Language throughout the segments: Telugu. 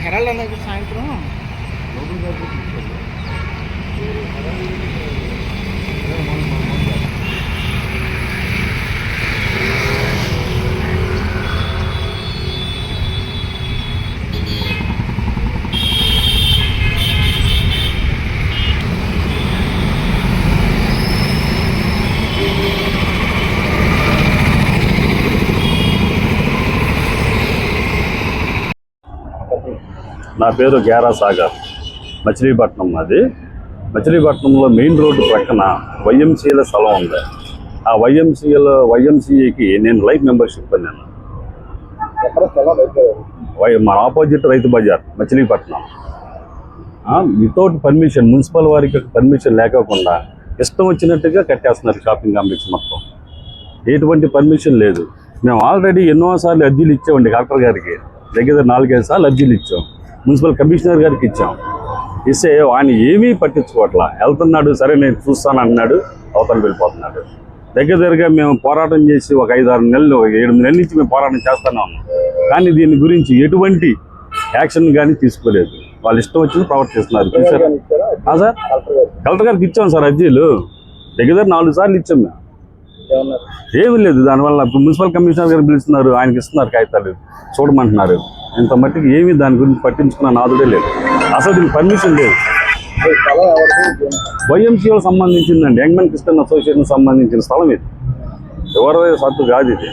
హెరాల్డ్ అనేది సాయంత్రం నా పేరు గ్యారా సాగర్, మచిలీపట్నం. అది మచిలీపట్నంలో మెయిన్ రోడ్డు ప్రక్కన వైఎంసీల స్థలం ఉంది. ఆ వైఎంసీఏకి నేను లైఫ్ మెంబర్షిప్ నేను మన opposite Rythu Bazar Machilipatnam. Without permission, municipal వారికి పర్మిషన్ లేకోకుండా ఇష్టం వచ్చినట్టుగా కట్టేస్తున్నారు షాపింగ్ కాంప్లెక్స్ మొత్తం. ఎటువంటి పర్మిషన్ లేదు. మేము ఆల్రెడీ ఎన్నోసార్లు అర్జీలు ఇచ్చామండి కలెక్టర్ గారికి, దగ్గర 4-5 సార్లు అర్జీలు ఇచ్చాం. మున్సిపల్ కమిషనర్ గారికి ఇచ్చాం. ఇస్తే ఆయన ఏమీ పట్టించుకోవట్లా. వెళ్తున్నాడు, సరే నేను చూస్తాను అన్నాడు, అవతల వెళ్ళిపోతున్నాడు. దగ్గరగా మేము పోరాటం చేసి ఒక 5-6 నెలలు 7 నెలల నుంచి మేము పోరాటం చేస్తూనే ఉన్నాం. కానీ దీని గురించి ఎటువంటి యాక్షన్ కానీ తీసుకోలేదు. వాళ్ళు ఇష్టం వచ్చింది ప్రవర్తిస్తున్నారు. చూసారా సార్, కలెక్టర్ గారికి ఇచ్చాం సార్ అర్జీలు, దగ్గర 4 సార్లు ఇచ్చాం మేము. ఏమీ లేదు. దానివల్ల మున్సిపల్ కమిషనర్ గారు పిలుస్తున్నారు, ఆయనకి ఇస్తున్నారు కాగితాలు చూడమంటున్నారు. ఇంత మట్టికి ఏమీ దాని గురించి పట్టించుకున్న నాదుడే లేదు. అసలు దీనికి పర్మిషన్ లేదు. వైఎంసీలకు సంబంధించిందండి, యంగ్ మెన్ క్రిస్టియన్ అసోసియేషన్ సంబంధించిన స్థలం ఇది. ఎవరైనా సత్తు కాదు ఇది.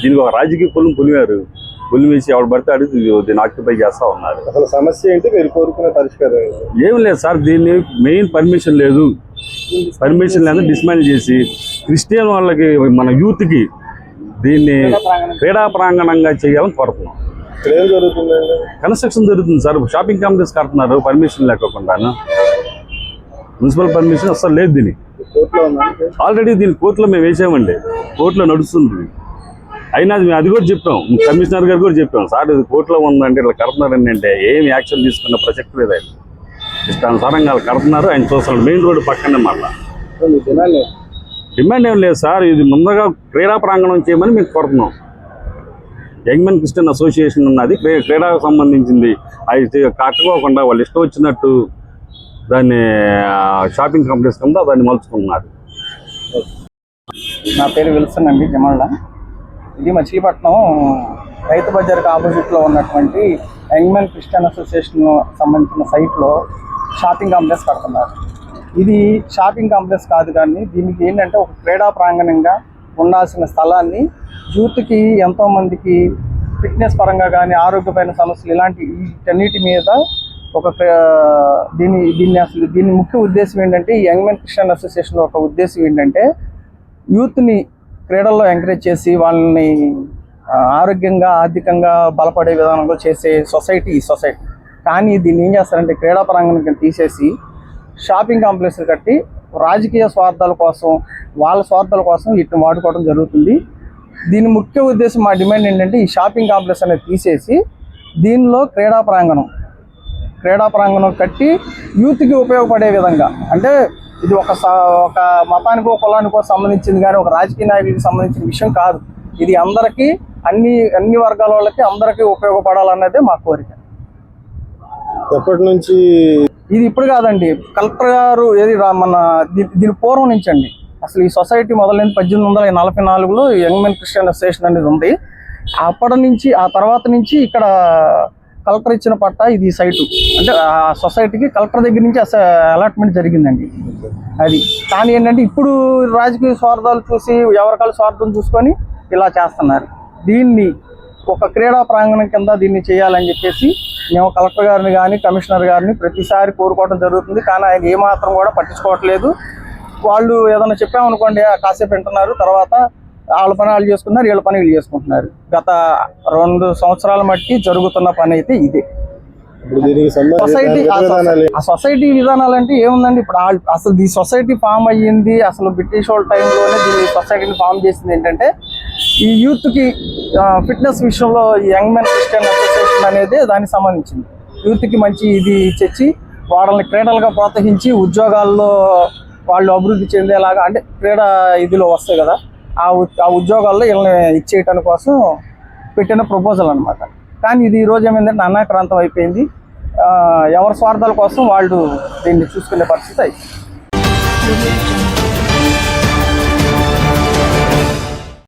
దీనికి ఒక రాజకీయ పులివారు, పులివేసి ఎవరు పడితే అడిగి దీన్ని ఆక్యుపై చేస్తూ ఉన్నారు. అసలు సమస్య ఏంటి, మీరు కోరుకునే పరిష్కారం ఏం లేదు సార్. దీన్ని మెయిన్ పర్మిషన్ లేదు. పర్మిషన్ లేదా డిస్మాండిల్ చేసి క్రిస్టియన్ వాళ్ళకి, మన యూత్కి దీన్ని క్రీడా ప్రాంగణంగా చేయాలని కోరుతున్నాం. కన్స్ట్రక్షన్ జరుగుతుంది సార్, షాపింగ్ కాంప్లెక్స్ కడుతున్నారు పర్మిషన్ లేకోకుండాను. మున్సిపల్ పర్మిషన్ అసలు లేదు. దీనికి ఆల్రెడీ దీని కోర్టులో మేము వేసామండి, కోర్టులో నడుస్తుంది. అయినా అది కూడా చెప్పాం, కమిషనర్ గారు కూడా చెప్పాం, సార్ ఇది కోర్టులో ఉందంటే ఇట్లా కడుతున్నారని. అంటే ఏం యాక్షన్ తీసుకున్న ప్రసక్తి లేదు. ఆయన ఇష్టానుసారంగా కడుతున్నారు. ఆయన చూస్తున్నాడు మెయిన్ రోడ్డు పక్కనే. మళ్ళీ డిమాండ్ ఏం లేదు సార్, ఇది ముందుగా క్రీడా ప్రాంగణం చేయమని మేము కోరుతున్నాం. యంగ్ మెన్ క్రిస్టియన్ అసోసియేషన్ ఉన్నది, క్రీడకు సంబంధించింది. అది కట్టుకోకుండా వాళ్ళు ఇష్టం వచ్చినట్టు దాన్ని షాపింగ్ కాంప్లెక్స్ కింద దాన్ని మలుచుకుంటున్నారు. నా పేరు విల్సన్ అండి, జమల్లా. ఇది మచిలీపట్నం రైతు బజార్కి ఆపోజిట్లో ఉన్నటువంటి యంగ్ మెన్ క్రిస్టియన్ అసోసియేషన్ సంబంధించిన సైట్లో షాపింగ్ కాంప్లెక్స్ కడుతున్నారు. ఇది షాపింగ్ కాంప్లెక్స్ కాదు, కానీ దీనికి ఏంటంటే ఒక క్రీడా ప్రాంగణంగా ఉండాల్సిన స్థలాన్ని యూత్కి, ఎంతోమందికి ఫిట్నెస్ పరంగా కానీ ఆరోగ్యపరమైన సమస్యలు ఇలాంటి వీటన్నిటి మీద ఒక దీన్ని ముఖ్య ఉద్దేశం ఏంటంటే, ఈ యంగ్ మెన్ క్రిస్టియన్ అసోసియేషన్ ఒక ఉద్దేశం ఏంటంటే యూత్ని క్రీడల్లో ఎంకరేజ్ చేసి వాళ్ళని ఆరోగ్యంగా, ఆర్థికంగా బలపడే విధానంలో చేసే సొసైటీ ఈ సొసైటీ. కానీ దీన్ని ఏం చేస్తారంటే క్రీడా ప్రాంగణం తీసేసి షాపింగ్ కాంప్లెక్స్ కట్టి రాజకీయ స్వార్థాల కోసం, వాళ్ళ స్వార్థాల కోసం వీటిని వాడుకోవడం జరుగుతుంది. దీని ముఖ్య ఉద్దేశం, మా డిమాండ్ ఏంటంటే ఈ షాపింగ్ కాంప్లెక్స్ అనేది తీసేసి దీనిలో క్రీడా ప్రాంగణం కట్టి యూత్కి ఉపయోగపడే విధంగా, అంటే ఇది ఒక మతానికో కులానికో సంబంధించింది కానీ ఒక రాజకీయ నాయకుడికి సంబంధించిన విషయం కాదు. ఇది అందరికీ, అన్ని వర్గాల వాళ్ళకి అందరికీ ఉపయోగపడాలన్నదే మా కోరిక. ఎప్పటి నుంచి ఇది ఇప్పుడు కాదండి, కలెక్టర్ గారు దీని పూర్వం నుంచి అండి. అసలు ఈ సొసైటీ మొదలైంది 1844లో యంగ్ మెన్ క్రిస్టియన్ అసోసియేషన్ అనేది ఉంది. అప్పటి నుంచి, ఆ తర్వాత నుంచి ఇక్కడ కలెక్టర్ ఇచ్చిన పట్ట ఇది సైటు, అంటే ఆ సొసైటీకి కలెక్టర్ దగ్గర నుంచి అలాట్మెంట్ జరిగిందండి అది. కానీ ఏంటంటే ఇప్పుడు రాజకీయ స్వార్థాలు చూసి, ఎవరికాల స్వార్థం చూసుకొని ఇలా చేస్తున్నారు. దీన్ని ఒక క్రీడా ప్రాంగణం కింద దీన్ని చేయాలని చెప్పేసి మేము కలెక్టర్ గారిని కానీ కమిషనర్ గారిని ప్రతిసారి కోరుకోవడం జరుగుతుంది. కానీ ఆయన ఏమాత్రం కూడా పట్టించుకోవట్లేదు. వాళ్ళు ఏదైనా చెప్పామనుకోండి కాసేపు వింటున్నారు, తర్వాత వాళ్ళ పని వాళ్ళు చేసుకున్నారు, వీళ్ళ పని వీళ్ళు చేసుకుంటున్నారు. గత 2 సంవత్సరాల మట్టి జరుగుతున్న పని అయితే ఇదే. ఇప్పుడు దీనికి సొసైటీ సంబంధించి ఆ సొసైటీ విధానాలు అంటే ఏముందండి, ఇప్పుడు అసలు ఈ సొసైటీ ఫామ్ అయ్యింది అసలు బ్రిటిష్ వాళ్ళ టైంలోనే దీని సొసైటీని ఫామ్ చేసింది ఏంటంటే ఈ యూత్ కి ఫిట్నెస్ విషయంలో ఈ యంగ్ మెన్ క్రిస్టియన్ అసోసియేషన్ అనేది దానికి సంబంధించింది. యూత్ కి మంచి ఇది తెచ్చి వాళ్ళని క్రీడలుగా ప్రోత్సహించి ఉద్యోగాల్లో వాళ్ళు అభివృద్ధి చెందేలాగా, అంటే క్రీడా ఇదిలో వస్తాయి కదా, ఆ ఉద్యోగాల్లో వీళ్ళని ఇచ్చేయటానికి కోసం పెట్టిన ప్రపోజల్ అనమాట. కానీ ఇది ఈరోజు ఏమైందంటే అనాక్రాంతం అయిపోయింది. ఎవరి స్వార్థాల కోసం వాళ్ళు దీన్ని చూసుకునే పరిస్థితి అయిపోయింది.